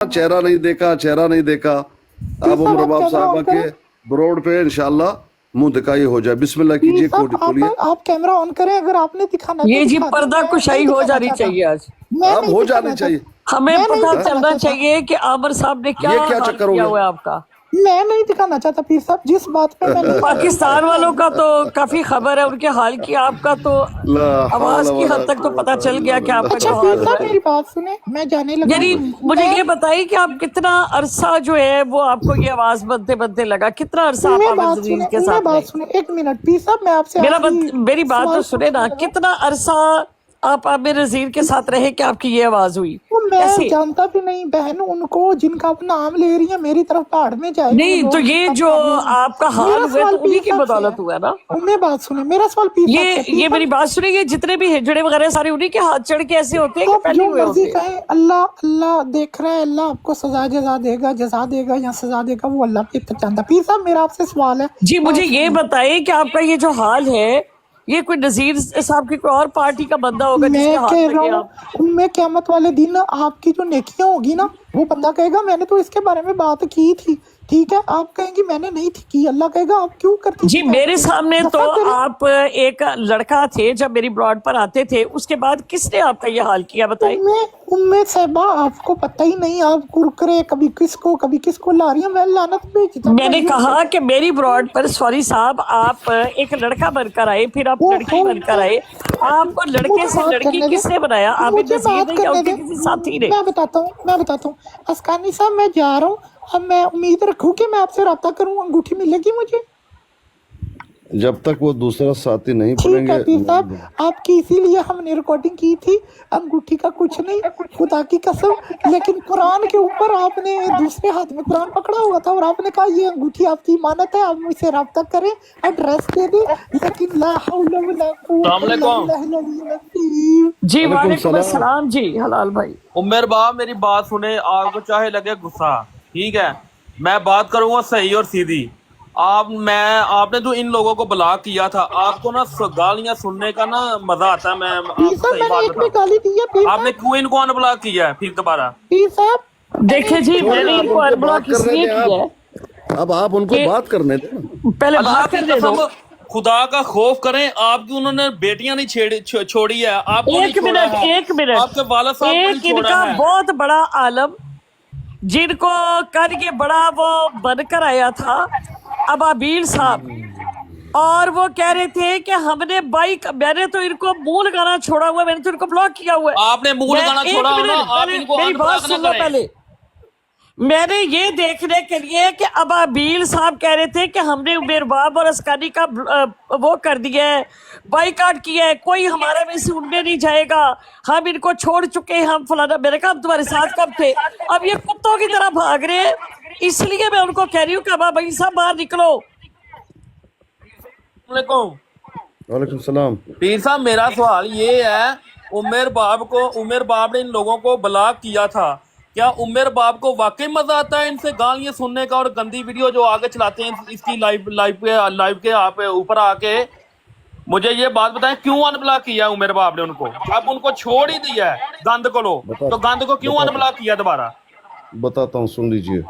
चेहरा नहीं देखा, चेहरा नहीं देखा। अब उमर बाप साहबा के ब्रोड पे इंशाल्लाह मुंह दिखाई हो जाए। बिस्मिल्लाह कीजिए, कोड खोलिए। आप कैमरा ऑन करें, अगर आपने दिखाना ये जी पर्दा कुशाई हो जानी चाहिए आज, अब हो जानी चाहिए। हमें पता चलना चाहिए कि आमिर साहब ने क्या चक्कर किया हो हुआ है आपका। मैं नहीं दिखाना चाहता पीर साहब, जिस बात पे मैंने पाकिस्तान वालों का तो काफी खबर है उनके हाल की, आपका तो आवाज की हद तक तो पता चल गया कि आपका अच्छा जो पीर हाल साहब है। मेरी बात सुने, मैं जाने लगा। यानी मुझे ये बताइए कि आप कितना अरसा जो है वो आपको ये आवाज बनते बनते लगा, कितना अरसा आप आमिर जलील के साथ बात रहे? सुने, एक मिनट पीर साहब, मैं आपसे मेरी बात तो सुने ना, कितना अरसा आप आमिर नज़ीर के साथ रहे कि आपकी ये आवाज हुई? मैं जानता भी नहीं बहन उनको, जिनका आप नाम ले रही है, मेरी तरफ पहाड़ में जाए नहीं तो ये जो आपका हाल हुआ तो उन्हीं की बदौलत हुआ ना। मैं बात सुने, मेरा सवाल पीर ये मेरी बात सुने, ये जितने भी हिजड़े वगैरह सारे उन्हीं के हाथ चढ़ के ऐसे होते हैं कि पहले हुए होते हैं? कहे अल्लाह अल्लाह देख रहा है, अल्लाह आपको सजा जजा देगा, जजा देगा या सजा देगा, वो अल्लाह पे जानता। पीर साहब मेरा आपसे सवाल है जी, मुझे ये बताइए कि आपका ये जो हाल है, ये कोई नज़ीर साहब की कोई और पार्टी का बंदा होगा जिसके हाथ लगे आप? मैं क़यामत वाले दिन आपकी जो नेकियां होगी ना, वो बंदा कहेगा मैंने तो इसके बारे में बात की थी, ठीक है, आप कहेंगे मैंने नहीं थी की, अल्लाह कहेगा आप क्यों करती जी? मेरे सामने तो आप एक लड़का थे जब मेरी ब्रॉड पर आते थे, उसके बाद किसने आपका ये हाल किया बताइए? उम्मे साहबा आपको पता ही नहीं, आप कुरकुरे कभी किसको ला रही हैं, मैं लानत भेज। मैंने कहा कि मेरी ब्रॉड पर, सॉरी साहब, आप एक लड़का बनकर आए, फिर आप लड़की बनकर आए, आपको लड़के से लड़की किसने बनाया? आमिर नज़ीर ने या उनके किसी साथी ने? मैं बताता हूँ अस्कानी साहब, मैं जा रहा हूँ अब, मैं उम्मीद रखूँ कि मैं आपसे रब्ता करूँ, अंगूठी मिलेगी मुझे जब तक वो दूसरा साथी नहीं ठीक है पड़ेंगे। पीर साहब, आपकी इसीलिए हमने रिकॉर्डिंग की थी, अंगूठी का कुछ नहीं, खुदा की कसम। लेकिन कुरान के ऊपर आपने दूसरे हाथ में कुरान पकड़ा हुआ था और आपने कहा ये अंगूठी आपकी इमानत है, आप मुझसे रब्ता करें, एड्रेस दे दें, लेकिन ला हौला वला कुव्वता इल्ला बिल्लाह। जी वालेकुम अस्सलाम जी हलाल भाई। उमर बाप मेरी बात सुने, आपको चाहे लगे गुस्सा, ठीक है, मैं बात करूंगा सही और सीधी। आपने जो इन लोगों को ब्लॉक किया था, आपको ना गालियां सुनने का ना मजा आता है। मैं आपको सही बात बताऊं, आपने क्यों इनको अनब्लॉक किया है फिर दोबारा? देखे जी, मैंने इनको अनब्लॉक इसलिए किया है, अब आप उनको बात करने दें, पहले बात करने दो। खुदा का खौफ करें, आपकी उन्होंने बेटियां नहीं छोड़ी है, आपको एक मिनट आपके वाला साहब एक इनका बहुत बड़ा आलम, जिनको करके बड़ा वो बनकर आया था अबाबील साहब, और वो कह रहे थे कि हमने बाइक, मैंने तो इनको मुंह लगाना छोड़ा हुआ, मैंने तो इनको ब्लॉक किया हुआ है। आपने मुंह लगाना छोड़ा हुआ, आप इनको मेरी बात सुन लो पहले। मैंने ये देखने के लिए कि अबाबील साहब कह रहे थे कि हमने उमेर बाब और अस्कानी का वो कर दिया है, बाइकाट किया है, कोई हमारे में से उनमें नहीं जाएगा, हम इनको छोड़ चुके हैं, हम फलाना। मैंने कहा हम तुम्हारे साथ कब थे? अब ये कुत्तों की तरह भाग रहे हैं, इसलिए मैं उनको कह रही हूँ कि अबाबील साहब बाहर निकलो। वालेकुम सलाम। पीर साहब मेरा सवाल ये है, उमर बाब ने इन लोगों को ब्लॉक किया था, क्या उमर बाब को वाकई मजा आता है इनसे गालियां सुनने का और गंदी वीडियो जो आगे चलाते हैं इसकी लाइव के आप ऊपर आके? मुझे ये बात बताएं, क्यों अनब्लॉक किया उमर बाब ने उनको? अब उनको छोड़ ही दिया है गंद को, तो गंद को क्यों अनब्लॉक किया दोबारा? बताता हूँ, सुन लीजिए,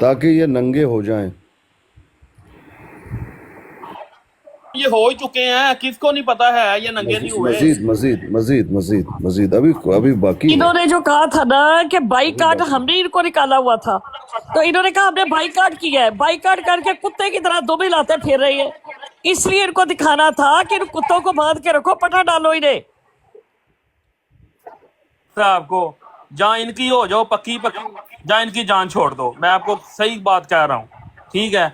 ताकि ये नंगे हो जाएं। ये हो ही चुके हैं, किसको नहीं पता है ये नंगे नहीं हुए? मजीद अभी बाकी। इन्होंने जो कहा था ना कि बाइकाट हमने इनको निकाला हुआ था, तो इन्होंने कहा हमने बाइकाट किया है, बाइकाट करके कुत्ते की तरह दुबई लाते फिर रही है, इसलिए इनको दिखाना था कि इन कुत्तों को बांध के रखो, पटा डालो इन्हें। आपको जहाँ इनकी हो जाओ पक्की जहाँ इनकी जान छोड़ दो, मैं आपको सही बात कह रहा हूँ, ठीक है?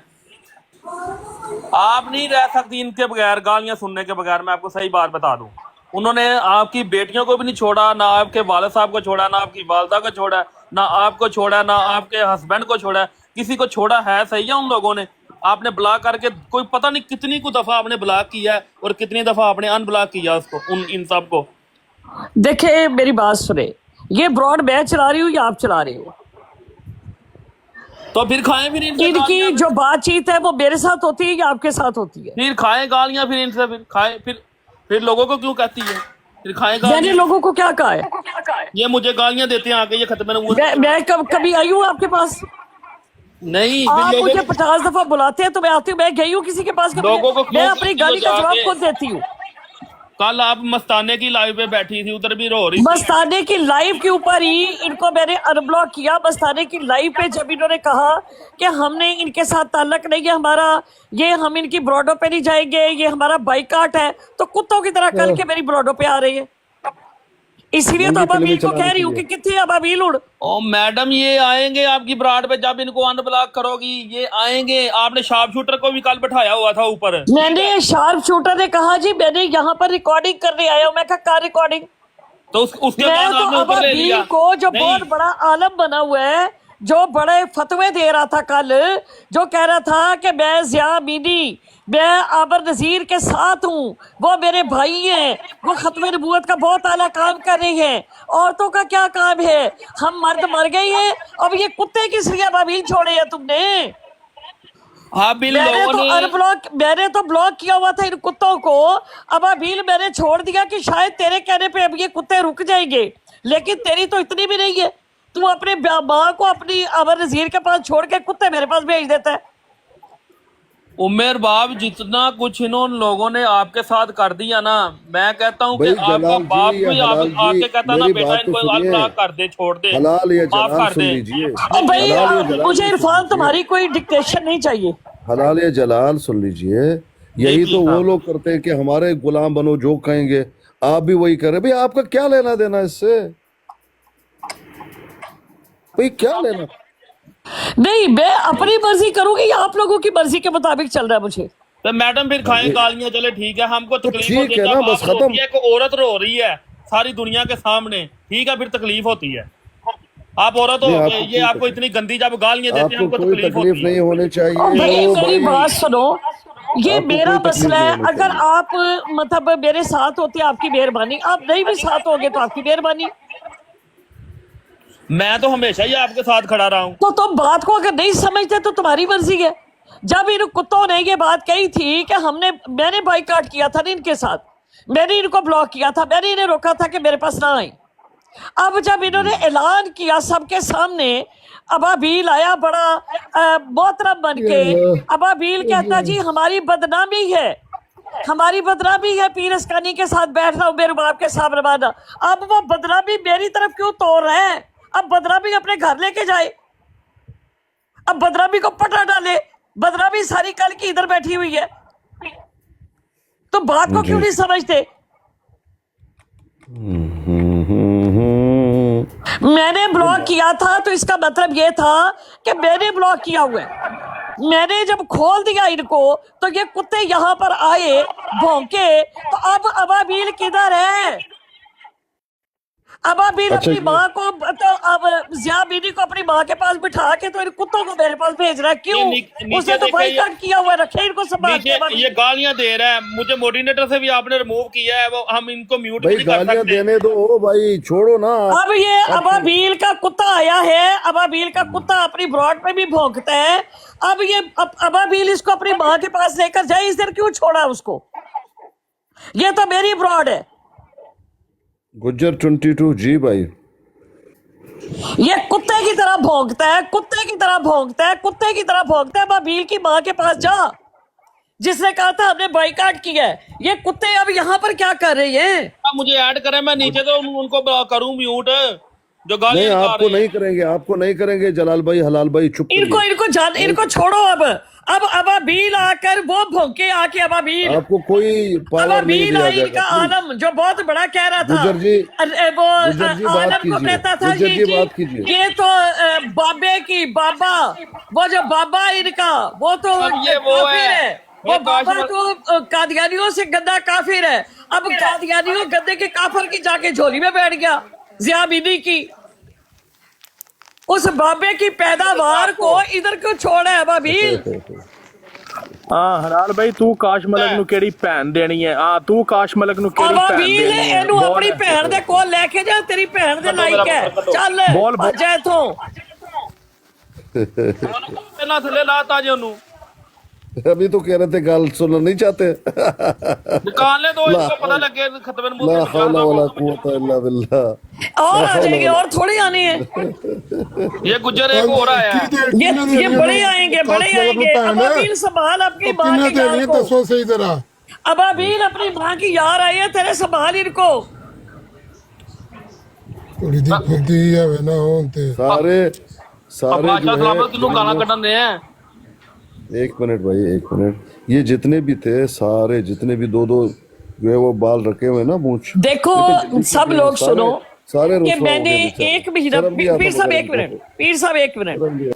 आप नहीं रह सकती इनके बगैर, गालियां सुनने के बगैर। मैं आपको सही बात बता दूं, उन्होंने आपकी बेटियों को भी नहीं छोड़ा, ना आपके वालिद साहब को छोड़ा, ना आपकी वालदा को छोड़ा, ना आपको छोड़ा, ना आपके हस्बैंड को छोड़ा, किसी को छोड़ा है सही है उन लोगों ने? आपने ब्लॉक करके कोई पता नहीं कितनी को दफा आपने ब्लॉक किया है और कितनी दफा आपने अनब्लॉक किया उसको, इन सब को। देखे मेरी बात सुने, ये ब्रॉड मैं चला रही हूँ या आप चला रहे हो? तो फिर खाएं फिर इनसे इनकी जो बातचीत है वो मेरे साथ होती है या आपके साथ होती है? फिर खाएं गालियां फिर इनसे, फिर खाएं फिर लोगों को क्यों कहती है? दिखाएं मैंने गालियां। लोगों को क्या कहा है? ये मुझे गालियां देते हैं आके, ये खत्म नबूवत। मैं कभी आई हूँ आपके पास? नहीं, आप फिर मुझे लोगों 50 दफा बुलाते हैं तो मैं आती हूँ, मैं गई हूँ किसी के पास? लोगों को क्यों मैं अपनी कहती हो गाली का जवाब जाके? खुद देती हूँ। कल आप मस्ताने की लाइव पे बैठी थी, उधर भी रो रही थी। मस्ताने की लाइव के ऊपर ही इनको मैंने अनब्लॉक किया। मस्ताने की लाइव पे जब इन्होंने कहा कि हमने इनके साथ ताल्लुक नहीं है हमारा, ये हम इनकी ब्रॉडो पे नहीं जाएंगे, ये हमारा बाइकाट है, तो कुत्तों की तरह कल के मेरी ब्रॉडो पे आ रही है। इसीलिए तो नंगी फिल्में अबाबील को चलाने कह रही के हूँ कि लिए। कितनी अबाबील उड़। ओ मैडम, ये आएंगे आपकी ब्राड पे जब इनको अनब्लॉक करोगी, ये आएंगे। आपने शार्प शूटर को भी कल बैठाया हुआ था ऊपर। मैंने शार्प शूटर ने कहा जी मैंने यहाँ पर रिकॉर्डिंग करने आया हूँ। मैं कहा कार रिकॉर्डिंग? तो उसके मैं बाद तो आपने ऊपर ले अबाबील लिया। को जो नहीं, बहुत बड़ा आलम बना हुआ है, जो बड़े फतवे दे रहा था कल, जो कह रहा था कि मैं ज़िया अमीनी, मैं आबर नज़ीर के साथ हूँ, वो मेरे भाई हैं, वो खत्म नबूवत का बहुत आला काम कर रही हैं, औरतों का क्या काम है, हम मर्द मर गए हैं, अब ये कुत्ते किस लिए अबाबील छोड़े हैं तुमने? आप इन मैंने लोगों तो ने मैंने तो ब्लॉक किया हुआ था इन कुत्तों को। अबाबील मैंने छोड़ दिया कि शायद तेरे कहने पे अब ये कुत्ते रुक जाएंगे, लेकिन तेरी तो इतनी भी नहीं है। तू अपने माँ को अपनी अमर नजीर के पास छोड़ के कुत्ते मेरे पास भेज देता है। उमेर बाप, जितना कुछ इन लोगों ने आपके साथ कर दिया ना, मैं कहता हूँ कि भाई आपका जलाल बाप जी या भी हलाल आके जी, कहता ना मेरी बेटा बात तो इनको सुनिए। अनब्लॉक कर दे, छोड़ दे, हलाल या माफ जलाल कर सुन दे। लीजिए। अब भाई हलाल या जलाल मुझे सुन इरफान लीजिए। तुम्हारी कोई डिक्टेशन नहीं चाहिए। हलाल या जलाल सुन लीजिए। यही जी तो वो साहब। लोग करते हैं कि हमारे गुलाम बनो, जो कहेंगे आप भी वही करें। भाई आपका क्या लेना देना इससे? भाई क्या लेना? नहीं, मैं अपनी मर्जी करूंगी या आप लोगों की मर्जी के मुताबिक चल रहा है मुझे? तो मैडम फिर खाएं गालियां, चले ठीक है, हमको तो तकलीफ होती ठीक है है जब ना, बस आप रोती खत्म। है, एक औरत रो रही है सारी दुनिया के सामने, ठीक है, फिर तकलीफ होती है। आप औरत हो नहीं, गए, आपको ये कोई आपको तकलीफ, इतनी गंदी जब गालियां देते हैं, आपको हमको कोई तकलीफ तकलीफ होती है। नहीं होनी चाहिए। भाई ओ मेरी भाई, बात सुनो, ये आपको मेरा कोई तकलीफ मसला नहीं है। होनी अगर चाहिए। आप मतलब मेरे साथ होते आपकी मेहरबानी, आप नहीं भी साथ होगे तो आपकी मेहरबानी। मैं तो हमेशा ही आपके साथ खड़ा रहा हूँ। तो तुम बात को अगर नहीं समझते तो तुम्हारी मर्जी है। जब इन कुत्तों ने ये बात कही थी कि मैंने बाइकाट किया था ना इनके साथ, मैंने इनको ब्लॉक किया था, मैंने इन्हें रोका था कि मेरे पास ना आए। अब जब इन्होंने ऐलान किया सबके सामने, अबाबील आया बड़ा मोहतरम बन के। अबाबील कहता जी हमारी बदनामी है, हमारी बदनामी है पीर अस्कानी के साथ बैठना, मेरे बाप के सामने माना। अब वो बदनामी मेरी तरफ क्यों तोड़ रहे हैं? अब बदनामी अपने घर लेके जाए, अब बदनामी को पटा डाले। बदनामी सारी कल की इधर बैठी हुई है, तो बात को क्यों नहीं समझते? मैंने ब्लॉक किया था तो इसका मतलब ये था कि मैंने ब्लॉक किया हुआ है। मैंने जब खोल दिया इनको तो ये कुत्ते यहाँ पर आए भौंके। तो अब अबाबील किधर है? अबाबील अच्छा, अपनी माँ को, तो अब ज़िया बीनी को अपनी माँ के पास बिठा के तो इन कुत्तों को मेरे पास भेज रहा है। क्यों? नीचे उसने तो देखे बाइकाट किया हुआ है, रखे इनको संभाल के। नीचे ये गालियां दे रहा है मुझे, मोडिनेटर से भी आपने रिमूव किया है, वो हम इनको म्यूट भी भाई नहीं कर गालियां सकते। देने दो भाई, छोड़ो ना। अब ये अबाबील का कुत्ता आया है, अबाबील का कुत्ता अपनी ब्रॉड पे भी भौंकता है। अब ये अबाबील इसको अपनी माँ के पास लेकर जाए, इस दिन क्यों छोड़ा उसको? ये तो मेरी ब्रॉड है। गुज्जर 22 जी भाई, ये कुत्ते की तरह भौंकता है, कुत्ते की तरह भौंकता है, कुत्ते की तरह भौंकता है। अबाबील की माँ के पास जा, जिसने कहा था हमने बाइकाट किया है। ये कुत्ते अब यहाँ पर क्या कर रहे हैं? आप मुझे ऐड करें, मैं नीचे तो उनको करूं म्यूट, जो नहीं गालियां निकाल आपको रहे नहीं हैं। करेंगे, आपको नहीं करेंगे। जलाल भाई, हलाल भाई, चुप करिए। इनको छोड़ो। अब अबाबील आकर वो भौंके आके अबाबील आपको कोई पावर नहीं अबाबील दिया आई जाएगा। इनका आलम जो बहुत बड़ा कह रहा था। गुज्जर जी, अरे वो गुज्जर जी, बात आलम को कीजिए। कहता था गुज्जर जी जी, बात कीजिए। ये तो बाबे की बाबा, वो जो बाबा इनका वो तो अब ये वो काफिर है। वो ये बाबा काश- तो कादियानियों से गंदा काफिर है। अब कादियानियों गंदे के काफिर की जाके झोली में बैठ गया। ज़िया बीनी की उस बाबे की पैदावार को इधर क्यों छोड़ा है अबाबील? हाँ हलाल भाई, तू काश मलक नु केड़ी भैन देनी है? हाँ, तू काश मलक नु केड़ी भैन अबाबील देनी है? ਇਹਨੂੰ ਆਪਣੀ ਭੈਣ ਦੇ ਕੋਲ ਲੈ ਕੇ ਜਾ, ਤੇਰੀ ਭੈਣ ਦੇ ਲਾਇਕ ਹੈ। ਚੱਲ ਬੋਲ। ਭੱਜ ਇੱਥੋਂ। ਪਹਿਲਾਂ ਥੱਲੇ ਲਾਤਾ ਜੇ ਉਹਨੂੰ। अभी तो कह रहे थे गाल सुनना नहीं चाहते। निकालने दो ला इनको, पता लगे खतरे में ला मुंह से हौला निकाल वला दो। कुव्वता इल्ला बिल्लाह। और ला आ हौला जाएंगे, वला। और थोड़ी आनी है। ये गुज्जर एक हो रहा है। ये बड़े आएंगे, बड़े आएंगे। अबाबील संभाल अपनी माँ के यार को। दसो सही तरह अबाबील अपनी माँ की यार आई है तेरे, संभाल इनको। थोड़ी दी फिरती है वे ना होन ते सारे अब सारे जो बादशाह है साहब किन्हों गाना कटन रहे हैं। एक मिनट भाई, एक मिनट। ये जितने भी थे सारे, जितने भी दो दो जो है वो बाल रखे हुए ना मूंछ, देखो सब लोग सारे सुनो सारे कि रुसवा हो मैंने गए बेचारे। एक महीना, शर्म भी आता पीर साहब मगर एक मिनट, इनको। पीर साहब एक मिनट, शर्म भी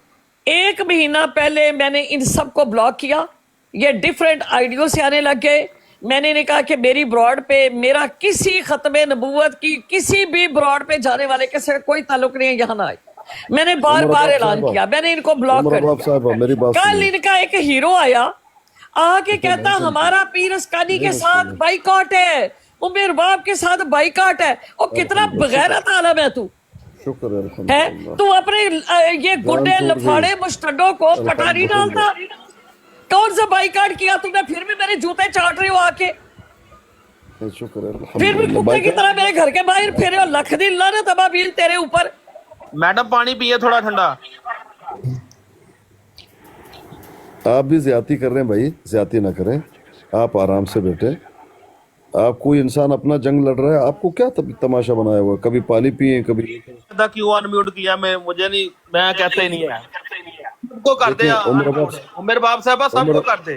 एक महीना पहले मैंने इन सबको ब्लॉक किया। ये डिफरेंट आइडियो से आने लग गए। मैंने ने कहा कि मेरी ब्रॉड पे, मेरा किसी खत्मे नबूवत की किसी भी ब्रॉड पे जाने वाले के से कोई ताल्लुक नहीं है, यहाँ ना आए। मैंने बार बार ऐलान किया, मैंने इनको ब्लॉक कर बाप साहब मेरी बात दिया। कल सुनिए। इनका एक हीरो आया आके कहता हमारा पीर अस्कानी के साथ बाइकआउट है, उमेर बाप के साथ बाइकआउट है। और कितना बगैरत आलम है तू, शुक्र है है अल्हम्दुलिल्लाह। तू अपने ये गुंडे टूट गई। लफाड़े मुस्टंडों को पटारी डालता। कौन सा बाइकआउट किया तुमने? फिर भी मेरे जूते चाट रहे हो आके, शुक्र है फिर भी अल्हम्दुलिल्लाह। कुत्ते की तरह मेरे घर के बाहर फिर हो। लख दी लानत अबाबील तेरे ऊपर। मैडम पानी पिए थोड़ा ठंडा। आप भी ज्यादती कर रहे हैं भाई, ज्यादती ना करें। आप आराम से बैठे। आप कोई इंसान अपना जंग लड़ रहा है, आपको क्या तमाशा बनाया हुआ है? कभी पानी पिए, कभी क्यों अनम्यूट किया? मैं मुझे नहीं, मैं कहते ही नहीं है। सबको कर दे उमर बाप साहब, सबको कर दे,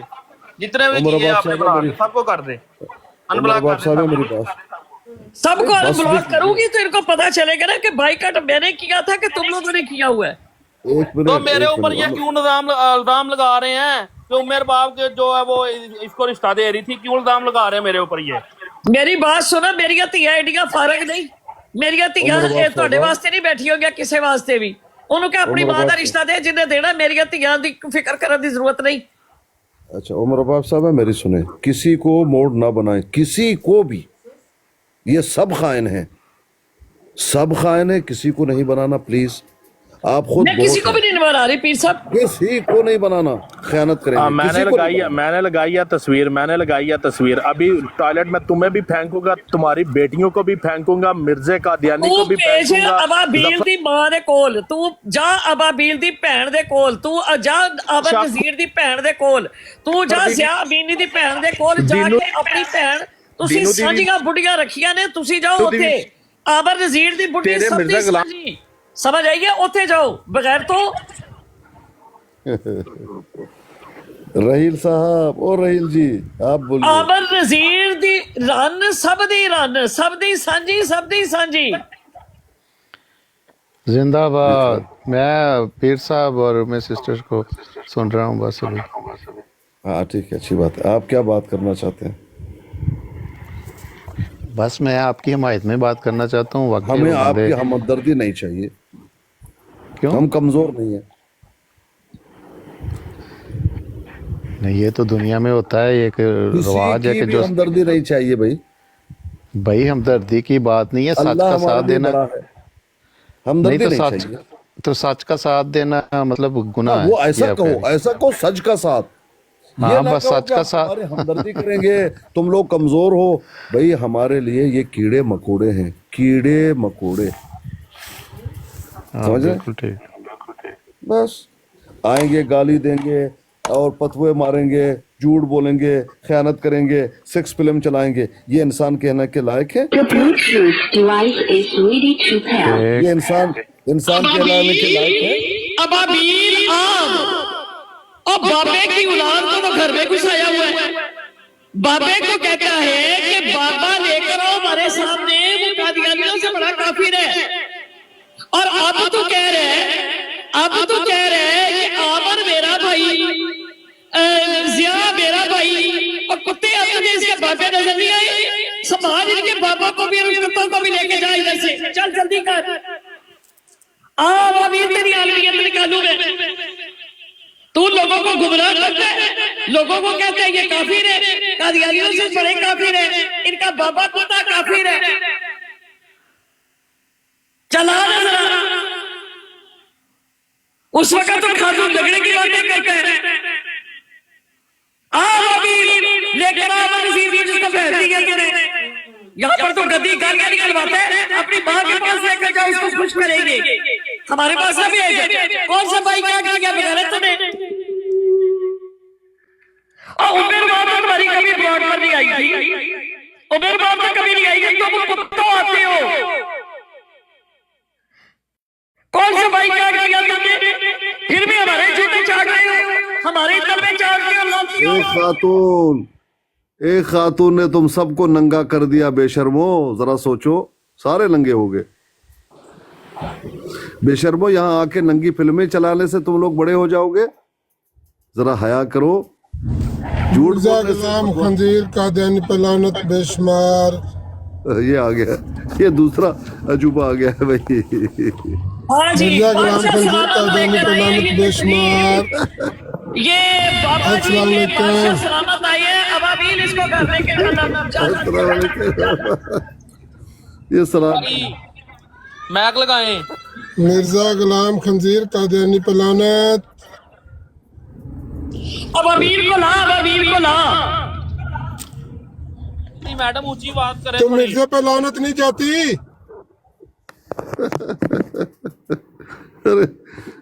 जितने भी उमर किए बाप आपने साहब ब्लॉक, मेरी- सबको कर दे, उमर अनब्लॉक बाप कर साहब है दे। मेरी पास। सबको बस अनब्लॉक भी- करूंगी तो इनको पता चलेगा ना कि बाइकआउट मैंने किया था कि तुम लोगों ने किया हुआ है। एक मिनट, तो मेरे एक ऊपर ये मिनट। क्यों इल्जाम लगा रहे हैं कि उमर बाप के जो है वो इसको रिश्ता दे रही थी? क्यों इल्जाम लगा रहे हैं मेरे ऊपर ये? मेरी बात सुनो, मेरिया ਧੀਆਂ ਐਡੀਆਂ ਫਾਰਗ ਨਹੀਂ। ਮੇਰੀਆਂ ਧੀਆਂ ਉਮਰ ਬਾਪ ਇਹ ਤੁਹਾਡੇ ਸਾਹਿਬ। ਵਾਸਤੇ ਨਹੀਂ ਬੈਠੀ ਹੋਗੀਆਂ, ਕਿਸੇ ਵਾਸਤੇ ਵੀ। ਉਹਨੂੰ ਕਿ ਆਪਣੀ ਉਮਰ ਮਾਂ ਦਾ ਬਾਪ ਰਿਸ਼ਤਾ ਦੇ, ਜਿੰਨੇ ਦੇਣਾ। ਮੇਰੀਆਂ ਧੀਆਂ ਦੀ ਫਿਕਰ ਕਰਨ ਦੀ ਜ਼ਰੂਰਤ नहीं। अच्छा उमर बाप साहब है मेरी सुने, किसी को मोड़ ना बनाए, किसी को भी। ये सब खाइन है, सब खाइन है, किसी को नहीं बनाना प्लीज। आप खुद मैं किसी बहुत को भी नहीं बना रही पीर साहब। किसी को नहीं बनाना, खयानत करेंगे। मैंने किसी को लगाई नहीं है, मैंने लगाई है तस्वीर, मैंने लगाई है तस्वीर। अभी टॉयलेट में तुम्हें भी फेंकूंगा, तुम्हारी बेटियों को भी फेंकूंगा, मिर्जे कादियानी तू को भी भेज फेंकूंगा। अबाबील दी मां दे कोल, तू जा अबाबील दी भैन दे कोल, तू जा अबर नजीर दी भैन दे कोल, तू जा ज़िया अमीनी दी भैन दे कोल जाके अपनी भैन, ਤੁਸੀਂ दीनू दी भी- ਸਾਂਝੀਆਂ ਬੁੱਢੀਆਂ ਰੱਖੀਆਂ ਨੇ, ਤੁਸੀਂ ਜਾਓ दीनू दी ਉੱਥੇ। भी- ਆਬਰ ਨਜ਼ੀਰ ਦੀ ਬੁੱਢੀ तेरे ਸਭ ਦੀ मिर्जा गुलाम- ਸਾਂਝੀ, समझ आइए? ਉੱਥੇ ਜਾਓ बगैर तो। रहील साहब और रहील जी आप बोलिए। ਆਬਰ ਨਜ਼ੀਰ ਦੀ ਰਨ, ਸਭ ਦੀ ਰਨ, ਸਭ ਦੀ ਸਾਂਝੀ, ਸਭ ਦੀ ਸਾਂਝੀ। जिंदाबाद। मैं पीर साहब और मैं सिस्टर्स को सुन रहा हूँ बस अभी। हाँ ठीक है, अच्छी बात है। आप क्या बात करना चाहते हैं? बस मैं आपकी हिमायत में बात करना चाहता हूँ। वक्त हमें वो आपकी बंदे- हमदर्दी नहीं चाहिए, क्यों हम कमजोर नहीं है। नहीं, ये तो दुनिया में होता है, एक रवाज है किसी कि की जो भी हमदर्दी नहीं चाहिए भाई। भाई हमदर्दी की बात नहीं है, सच अल्लाह का हमारे साथ लिए देना। बड़ा है, नहीं हमदर्दी तो नहीं सच, चाहिए। तो सच का साथ देना मतलब गुनाह है। वो ऐसा ये कहो, आप- ऐसा कहो सच का साथ। हाँ, ये ना बस कहो सच कि का हम साथ। हमारे हमदर्दी करेंगे, तुम लोग कमजोर हो। भाई हमारे लिए ये कीड़े मकोड़े हैं, कीड़े मकोड़े, हाँ, समझ रहे? बिल्कुल ठीक। बस आएंगे, गाली देंगे और पतवे मारेंगे, झूठ बोलेंगे, खयानत करेंगे, सेक्स फिल्म चलाएंगे। ये इंसान कहने के लायक है? The Bluetooth device is ready to pair. ये इंसान कहलाने के लायक है? अबाबील आम और बाबे की औलाद को तो घर में घुसाया हुआ है। बाबे को कहता है कि बाबा लेकर आओ हमारे सामने, वो कादियानियों से बड़ा काफिर है। और अब तो कह रहे हैं कि आमर मेरा भाई, जिया मेरा भाई, और कुत्ते अब तुझे इसके बाबे नजर नहीं आए? समाज इनके बाबा को भी और कुत्तों को भी लेके जा इधर से, चल जल्दी कर। अभी तेरी आलमियत निकालू मैं। तू लोगों को गुमराह करता है, लोगों को कहता है ये काफिर है, कादियानियों से बड़े काफिर है, इनका बाबा कुत्ता काफिर है। चला ना जरा। उस वक्त तो खातून झगड़े की बातें करता है, کہتا ہے نصیر یہ جس کو بھیج دیا تم نے یہاں پر تو گدی گال گال نکلواتا ہے اپنی ماں کے پاس لے کر جاؤ اس کو خوش کریں گے ہمارے پاس نہ بھیج کون سا بھائی کیا بغیر تم نے اور عمر باب تو تمہاری کبھی بلاٹ پر نہیں آئی تھی عمر باب تو کبھی نہیں آئی تھی تم کتوں آتے ہو کون سا بھائی کیا تم نے پھر بھی ہمارے جوتے چاٹ رہے ہو ہمارے طلبے چاٹ رہے ہو لانچیوں ایک خاتون نے تم سب کو ننگا کر دیا بے شرمو ذرا سوچو سارے ننگے ہو گئے بے شرمو یہاں آ کے ننگی فلمیں چلانے سے تم لوگ بڑے ہو جاؤ گے ذرا حیا کرو جھوٹ مرزا غلام خنزیر قادیانی پہ لعنت بے شمار یہ آ گیا یہ دوسرا عجوبہ آ گیا ہے بھائی مرزا غلام خنزیر قادیانی پہ لعنت بے شمار یہ بابا جی السلام کے علیکم بادشاہ سلامت آئیے ابابیل اس کو کرنے کے السلام علیکم یہ سلام میک لگائیں مرزا غلام خنزیر قادیانی پہ لعنت ابابیل کو لا ابابیل کو لا میڈم اونچی بات کریں تو مرزا پہ لعنت نہیں جاتی ارے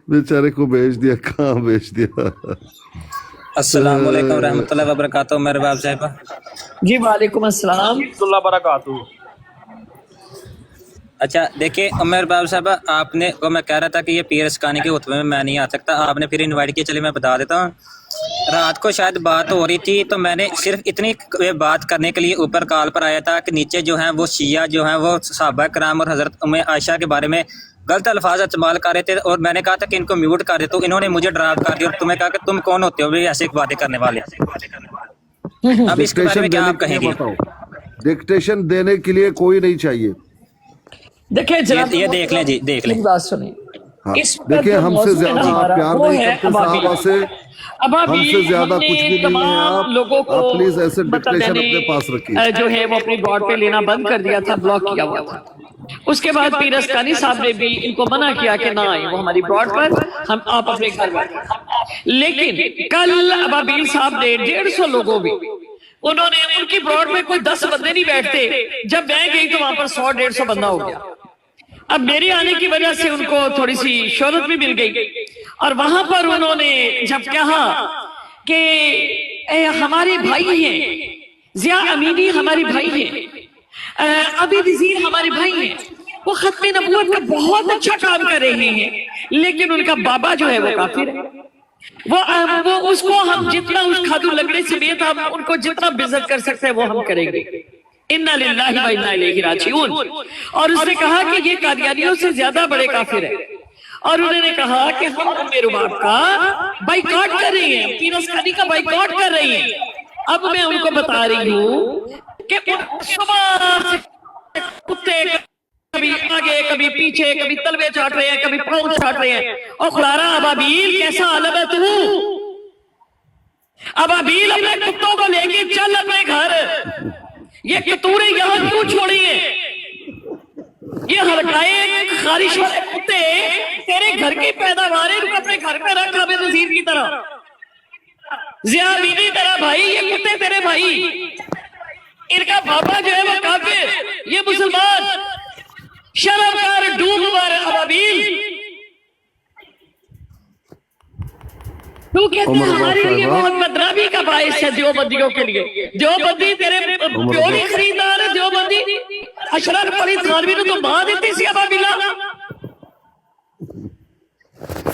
بیچارے کو بھیج دیا کہاں بھیج دیا السلام علیکم ورحمۃ اللہ وبرکاتہ میرے باپ صاحبہ جی وعلیکم السلام اللہ برکاتہ اچھا دیکھیں عمر باب صاحبہ آپ نے وہ میں کہہ رہا تھا کہ یہ پیر اسکانی کے خطبے میں نہیں آ سکتا آپ نے پھر انوائٹ کیا چلیے میں بتا دیتا ہوں رات کو شاید بات ہو رہی تھی تو میں نے صرف اتنی بات کرنے کے لیے اوپر کال پر آیا تھا کہ نیچے جو ہیں وہ شیعہ جو ہیں وہ صحابہ کرام اور حضرت ام عائشہ کے بارے میں غلط الفاظ استعمال کر رہے تھے اور میں نے کہا تھا کہ ان کو میوٹ کر دے تو انہوں نے مجھے ڈراپ کر دیا اور تمہیں کہا کہ تم کون ہوتے ہو بھی ایسے باتیں کرنے والے اب اس کے بارے میں کیا آپ کہیں گے ڈکٹیشن دینے کے لیے کوئی نہیں چاہیے دیکھیں جناب یہ دیکھ لیں جی دیکھ لیں بات سنیں دیکھیں ہم سے زیادہ آپ پیار نہیں کرتے صحابہ سے ہم سے زیادہ کچھ بھی نہیں ہے آپ پلیز ایسے ڈکٹیشن اپنے پاس رکھیے جو ہے وہ اپنی گاڈ پہ لینا بند کر دیا تھا بلاک کیا ہوا تھا اس کے بعد پیر اسکانی صاحب نے بھی ان کو منع کیا کہ نہ آئے وہ ہماری براڈ پر ہم آپ اپنے گھر بیٹھے لیکن کل ابابیل صاحب نے 150 لوگوں بھی انہوں نے ان کی براڈ میں کوئی 10 بندے نہیں بیٹھتے جب میں گئی تو وہاں پر 100-150 بندہ ہو گیا اب میری آنے کی وجہ سے ان کو تھوڑی سی شہرت بھی مل گئی اور وہاں پر انہوں نے جب کہا کہ ہمارے بھائی ہیں ضیاء امینی ہمارے بھائی ہیں ابھی وزیر ہمارے بھائی ہیں وہ ختم نبوت کا بہت اچھا کام کر رہے ہیں لیکن ان کا بابا جو ہے وہ کافر ہے وہ اس کو ہم جتنا اس کھادو لگڑے سمیت ہم ان کو جتنا بزت کر سکتے ہیں وہ ہم کریں گے اِنَّا لِلَّهِ وَإِنَّا إِلَيْهِ رَاجِعُونَ اور اس نے کہا کہ یہ قادیانیوں سے زیادہ بڑے کافر ہیں اور انہوں نے کہا کہ ہم ام رباب کا بائیکاٹ کر رہے ہیں پیر اسکانی کا بائیکاٹ کر رہے ہیں اب میں ان کو بتا رہی ہوں کہ صبح سے کتے کبھی آگے کبھی پیچھے کبھی تلوے چاٹ رہے ہیں کبھی پاؤں چاٹ رہے ہیں اور خلارا ابابیل کیسا عالم ہے تو ابابیل اپنے کتوں کو لے کے چل اپنے گھر یہ کتورے یہاں کیوں چھوڑی ہیں یہ ہلکائے خارش والے کتے تیرے گھر کی پیداوار ہے تو اپنے گھر پہ رکھ ابے نذیر کی طرح ضیاء امینی تیرا بھائی یہ کتے تیرے بھائی ان کا بابا جو ہے وہ کافر یہ مسلمان شرم کر ڈوب مار ابابیل تو کہتے ہیں ہمارے لیے بہت بدنامی کا باعث ہے دیوبندیوں کے لیے دیوبندی تیرے پیوری خریدار ہے دیوبندی اشرف علی تھانوی نے تو ماں دیتی سی ابابیلا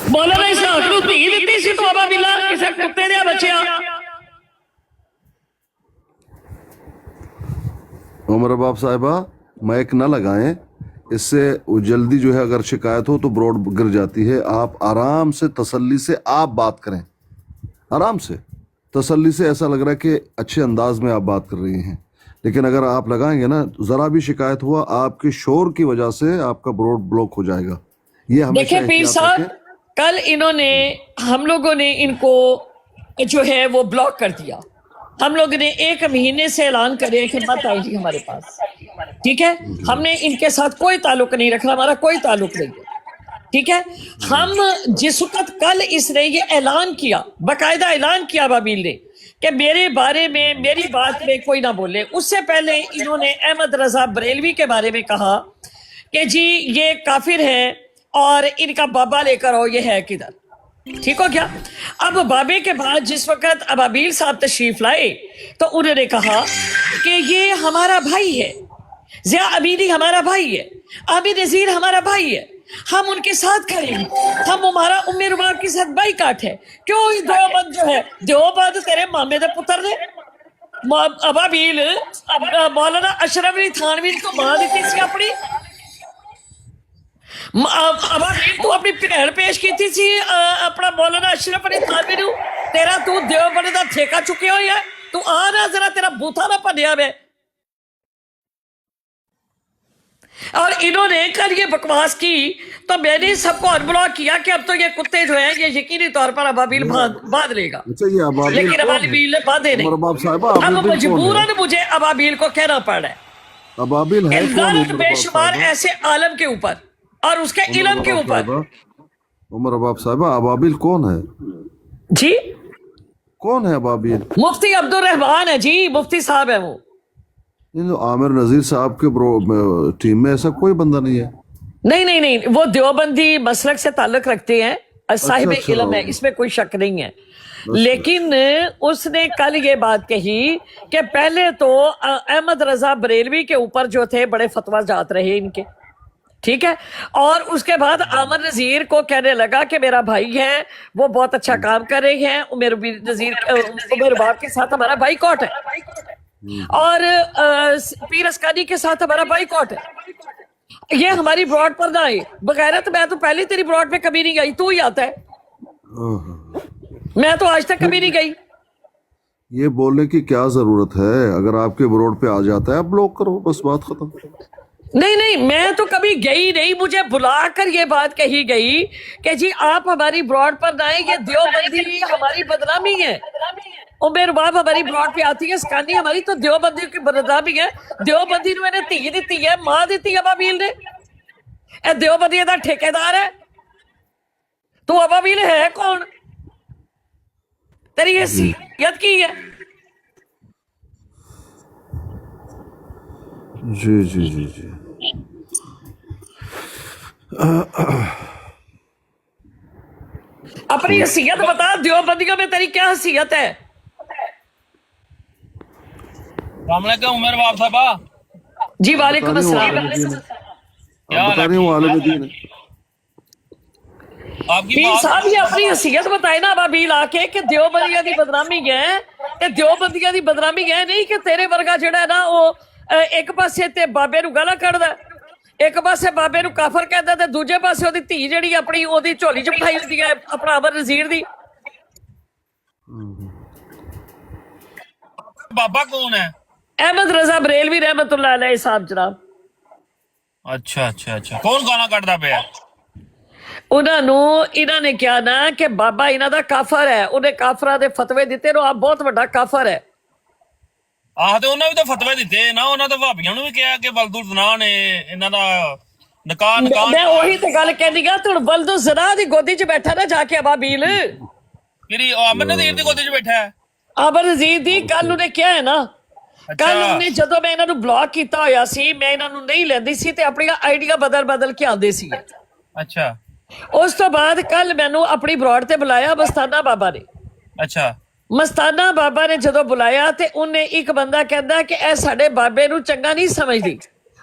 مولانا اسحاق نو دھی دیتی سی تو ابابیلا کسے کتے دیا بچیا عمر باب صاحبہ مائک نہ لگائیں اس سے جلدی جو ہے اگر شکایت ہو تو بروڈ گر جاتی ہے آپ آرام سے تسلی سے آپ بات کریں آرام سے تسلی سے ایسا لگ رہا ہے کہ اچھے انداز میں آپ بات کر رہی ہیں لیکن اگر آپ لگائیں گے نا ذرا بھی شکایت ہوا آپ کے شور کی وجہ سے آپ کا بروڈ بلاک ہو جائے گا یہ ہمیشہ دیکھیں پیر صاحب کل انہوں نے ہم لوگوں نے ان کو جو ہے وہ بلاک کر دیا ہم لوگ نے 1 مہینے سے اعلان کرے کہ مت آئی جی ہمارے پاس ٹھیک ہے ہم نے ان کے ساتھ کوئی تعلق نہیں رکھنا ہمارا کوئی تعلق نہیں ہے ٹھیک ہے ہم جس وقت کل اس نے یہ اعلان کیا باقاعدہ اعلان کیا ابابیل نے کہ میرے بارے میں میری بات میں کوئی نہ بولے. اس سے پہلے انہوں نے احمد رضا بریلوی کے بارے میں کہا کہ جی یہ کافر ہیں اور ان کا بابا لے کر آؤ، یہ ہے کدھر. ٹھیک ہو کیا؟ اب بابے کے بعد جس وقت ابابیل صاحب تشریف لائے تو انہوں نے کہا کہ یہ ہمارا بھائی ہے، ضیاء امینی ہمارا بھائی ہے، عامر نذیر ہمارا بھائی ہے، ہم ان کے ساتھ کھڑے ہیں، ہم ہمارا ام رباب کے ساتھ بائی کاٹ ہے. کیوں دیوبند جو ہے، دیوبند تیرے مامے دے پتر نے ابابیل مولانا اشرف علی تھانوی کو ماں دیتی سی اپنی. ابابیل تو اپنی بھیڑ پیش کی تھی اپنا مولانا اشرف علی تھانوی نو. تیرا تو دیوبند دا ٹھیکہ چکے ہوئی ہے، تو آنا ذرا تیرا بوتھا نہ پنیا میں. اور انہوں نے کل یہ بکواس کی تو میں نے سب کو انبلاک کیا کہ اب تو یہ کتے جو ہیں یہ یقینی طور پر ابابیل باندھ لے گا، لیکن ابابیل نے باندھے نہیں. اب مجبوراً مجھے ابابیل کو کہنا پڑ رہا ہے. ابابیل ہے لعنت بے شمار ایسے عالم کے اوپر اور اس کے علم کے اوپر. عمر رباب صاحبہ ابابیل کون ہے؟ جی کون ہے ابابیل؟ مفتی عبد الرحمان ہے جی، مفتی صاحب ہے وہ. عامر نذیر صاحب کے ٹیم میں ایسا کوئی بندہ نہیں ہے. نہیں وہ دیوبندی مسلک سے تعلق رکھتے ہیں، صاحب علم ہے، اس میں کوئی شک نہیں ہے. لیکن اس نے کل یہ بات کہی کہ پہلے تو احمد رضا بریلوی کے اوپر جو تھے بڑے فتویٰ جات رہے ان کے، ٹھیک ہے، اور اس کے بعد عامر نذیر کو کہنے لگا کہ میرا بھائی ہے، وہ بہت اچھا کام کر رہے ہیں، عمر رباب کے ساتھ ہمارا بائی کاٹ ہے اور پیر اسکانی کے ساتھ ہمارا بائی کاٹ ہے. یہ ہماری براڈ پر نہ آئی. بغیرت میں تو پہلے تیری براڈ پہ کبھی نہیں گئی، تو ہی آتا ہے، میں تو آج تک کبھی نہیں گئی. یہ بولنے کی کیا ضرورت ہے؟ اگر آپ کے بروڈ پہ آ جاتا ہے آپ بلاک کرو، بس بات ختم. نہیں میں تو کبھی گئی نہیں. مجھے بلا کر یہ بات کہی گئی کہ جی آپ ہماری براڈ پر نہ آئیں، یہ دیوبندی ہماری بدنامی ہے. عمر رباب ہماری براڈ پہ آتی ہے، اسکانی ہماری، تو دیوبندی کی بدنامی ہے. دیوبندی نے میں نے تھی دیتی ہے، ماں دیتی ہے ابابیل نے. اے دیوبندی دا ٹھیکیدار ہے، تو ابابیل ہے کون؟ تیری حیثیت کی ہے؟ جی اپنی حیثیت بتا. دیوبندیوں میں تیری کیا حیثیت ہے؟ السلام علیکم عمر رباب صاحبہ. جی وعلیکم السلام. بتا رہی ہوں عالم دین ہے. آپ کی پیر صاحب یہ اپنی حیثیت بتائے نا ابابیل آ کے کہ دیوبندیاں دی بدنامی ہے، تے دیوبندیاں دی بدنامی ہے نہیں کہ تیرے ورگا جڑا ہے نا وہ ایک پاسے تے بابے نو گالاں کڈدا، ایک پاسے بابے نو کافر کہدا تے دوجے پاسے اودی دھی جڑی اپنی اودی جھولی چ بٹھائی ہوندی ہے اپنا عامر نذیر دی. بابا کون ہے؟ احمد رضا بریلوی رحمت اللہ علیہ صاحب جناب. اچھا کون گانا کٹدا پیا؟ انہوں نے کیا نا کہ بابا انہوں دا کافر ہے، انہیں کافراں دے فتوے دیتے نو، آپ بہت بڑا کافر ہے. تے انہاں بھی تو فتوی دیتے نا، انہاں تو بھابیاں نو بھی کہا کہ ولد الزنا نے انہاں دا نکاح. میں وہی تے گل کہنی گا، تو ولد الزنا دی گودی چ بیٹھا نا جا کے ابابیل. میری عامر نذیر دی گودی چ بیٹھا ہے. عامر نذیر دی کل انہیں کیا ہے نا، کل انہیں جدو میں انہوں نے بلاک کیتا ہویا سی، میں انہوں نے نہیں لیندی سی تے اپنی آئیڈیا بدل کے آندے سی. اچھا اس تو بعد کل مینوں اپنی براڈ تے بلایا مستانہ بابا نے. اچھا مستانہ بابا نے جدو بلایا تے انہیں ایک بندہ کہندا کہ اے ساڈے بابے نو چنگا نہیں سمجھدی.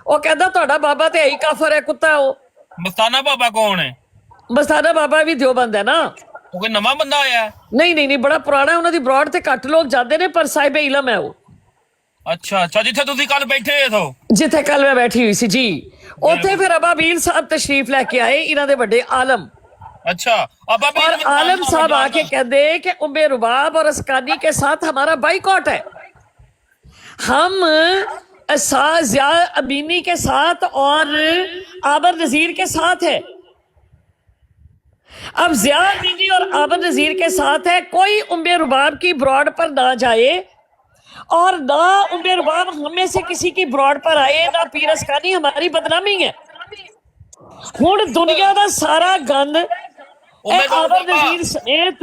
وہ کہندا تہاڈا بابا تے ہی کافر ہے، کتا ہے وہ. مستانہ بابا کون ہے؟ مستانہ بابا بھی دیوبند ہے نا. وہ کوئی نواں بندہ آیا ہے؟ نہیں بڑا پرانا ہے. انہوں دی براڈ تے گھٹ لوگ جاندے نے، پر صاحب علم ہے وہ. اچھا جتھے تسی کل بیٹھے ہو؟ جتھے کل میں بیٹھی ہوئی سی جی، اوتھے پھر ابابیل صاحب تشریف لے کے آئے، انہاں دے بڑے عالم. اچھا اور عالم صاحب آ کے کہتے کہ ام رباب اور اسکانی کے ساتھ ہمارا بائی کاٹ ہے، ہم ضیاء امینی کے ساتھ اور عامر نذیر کے ساتھ ہے. اب ضیاء امینی اور عامر نذیر کے ساتھ ہے، کوئی ام رباب کی براڈ پر نہ جائے اور نہ ام رباب ہمیں سے کسی کی براڈ پر آئے، نہ پیر اسکانی، ہماری بدنامی ہے. ہن دنیا دا سارا گند عامر نذیر سمیت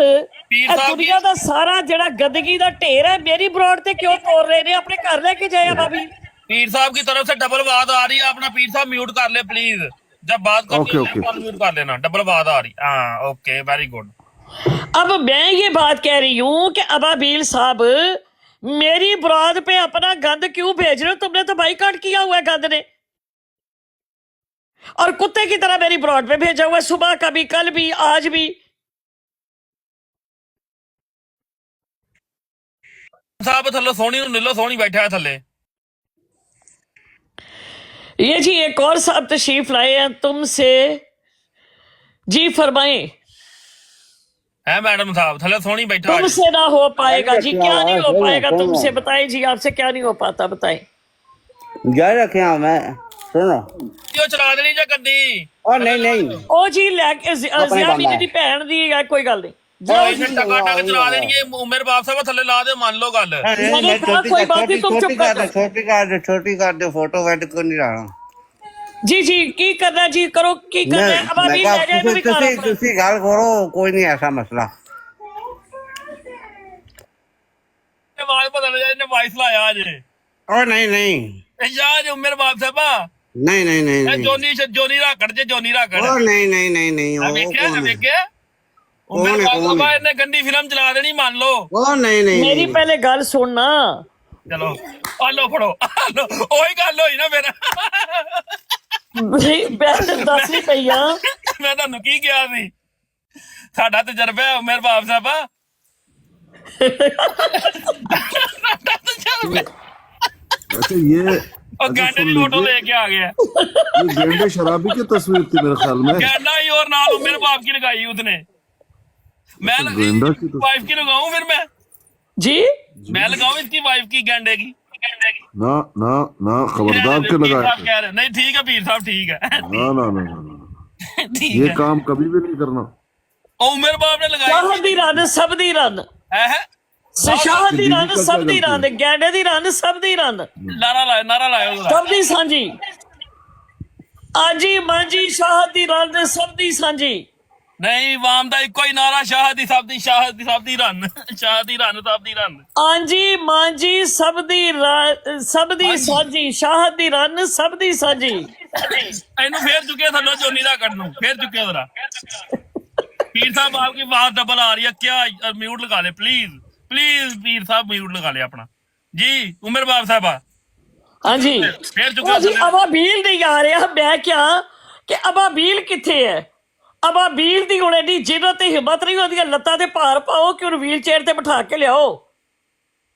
ਪੀਰ ਇਹ ਸਾਹਿਬ ਦੁਨੀਆ ਦਾ ਸਾਰਾ ਜਿਹੜਾ ਗੰਦਗੀ ਦਾ ਢੇਰ ਹੈ ਮੇਰੀ ਬਰੋਡ ਤੇ ਕਿਉਂ ਤੋੜ ਰਹੇ ਨੇ? ਆਪਣੇ ਘਰ ਲੈ ਕੇ ਜਾਏ ਅਬਾਬੀਲ। पीर साहब की तरफ से डबल आवाज आ रही है, अपना पीर साहब म्यूट कर ले प्लीज, जब बात करनी ओके, है म्यूट कर लेना, डबल आवाज आ रही। हाँ ओके वेरी गुड। अब मैं ये बात कह रही हूँ कि अबाबील साहब मेरी बुराद पे अपना गंद क्यों भेज रहे हो? तुमने तो बाइकआउट किया हुआ है गंद ने, और कुत्ते की तरह मेरी बुराद पे भेजा हुआ है, सुबह का भी, कल भी, आज भी। साहब थल्लो सोनी नु नीलो सोनी बैठा है थल्ले। ये जी एक और साहब तशरीफ लाए हैं तुमसे, जी फरमाएं। है मैडम साहब थल्ले सोनी बैठा है। तुमसे ना हो पाएगा जी, क्या नहीं हो पाएगा तुमसे? बताएं जी, आपसे क्या नहीं हो पाता, बताएं। जाए रखे मैं सुनो क्यों चला देनी जा गड्डी? और नहीं नहीं ओ जी लैके ज़िया भी जी भैन दी है, कोई गल नहीं। जाओ जी। टका टक चला देनी है, मेरे बाप साहब थल्ले ला दे, मान लो गल। मैंने कहा कोई बात नहीं, तुम चुप कर दो। छोटी कर दो फोटो वेट को नहीं रहा जी जी की करना जी, करो की करना है। अब अभी ले जाए तो भी कार अपना। तुसी गल करो कोई नहीं ऐसा मसला आवाज बदल जाए ने वॉइस लाया आज। और नहीं नहीं यार मेरे बाप साहब नहीं नहीं नहीं नहीं जोनी राकड़ जे जोनी राकड़। और नहीं नहीं नहीं नहीं वो देखिया कौन है? देखिया कौन है, कौन है? ने गंदी फिल्म चला देनी, मान लो। और नहीं नहीं मेरी नहीं। पहले गल सुनना। चलो आलो फड़ो आलो, ओही गल होई ना मेरा। मैं दस नहीं पई हां, मैं ਤੁਹਾਨੂੰ ਕੀ ਕਿਹਾ ਸੀ? ਸਾਡਾ ਤਜਰਬਾ ਹੈ ਮੇਰੇ ਬਾਪ ਸਾਹਿਬ। अच्छा ये और गैंडे की फोटो लेके आ गया। ये गेंडे शराबी की तस्वीर थी मेरे ख्याल में। गैंडा ही और नाल मेरे बाप की लगाई उसने। मैं गेंडा की तो वाइफ की लगाऊं फिर मैं? जी मैं लगाऊं इसकी वाइफ की गैंडे की? ना ना ना खबरदार के पीर लगाए। साहब कह रहे नहीं ठीक है पीर साहब ठीक है। ना ना ना ना ना। ठीक ये है। काम कभी भी नहीं करना। ओ मेरे बाप ने लगाई शाह दी रन, सब दी रन, है शाह दी रन, सब दी रन, गैंडे दी रन, सब दी रन, नारा लाओ जरा। सब दी सांझी। आजी मांजी शाह दी रन, सब दी सांझी। नहीं वाम दा इको ही नारा, शाह दी सब दी रन, शाह दी रन सब दी रन। आंजी मांजी सब दी सांझी, शाह दी रन, सब दी सांझी। ਇਹਨੂੰ ਫੇਰ ਚੁੱਕਿਆ ਥੱਲੋਂ ਜੋਨੀ ਦਾ ਕੱਢ ਨੂੰ ਫੇਰ ਚੁੱਕਿਆ ਜ਼ਰਾ। पीर साहब आपकी आवाज डबल आ रही है क्या? म्यूट लगा ले प्लीज प्लीज, पीर साहब म्यूट लगा ले अपना जी। उमर बाब साहब हाँ जी फिर ਉਹ चुका ਜੀ ਅਬਾਬੀਲ ਨਹੀਂ ਆ ਰਿਹਾ। ਮੈਂ ਕਿਹਾ ਕਿ ਅਬਾਬੀਲ ਕਿੱਥੇ ਹੈ? ਅਬਾਬੀਲ ਦੀ ਹੁਣ ਐਡੀ ਜਿਰਤ ਤੇ ਹਿੰਮਤ ਨਹੀਂ ਹੁੰਦੀ, ਲੱਤਾਂ ਤੇ ਭਾਰ ਪਾਓ ਕਿ ਉਹਨੂੰ ਵੀਲ ਚੇਅਰ ਤੇ ਬਿਠਾ ਕੇ ਲਿਆਓ।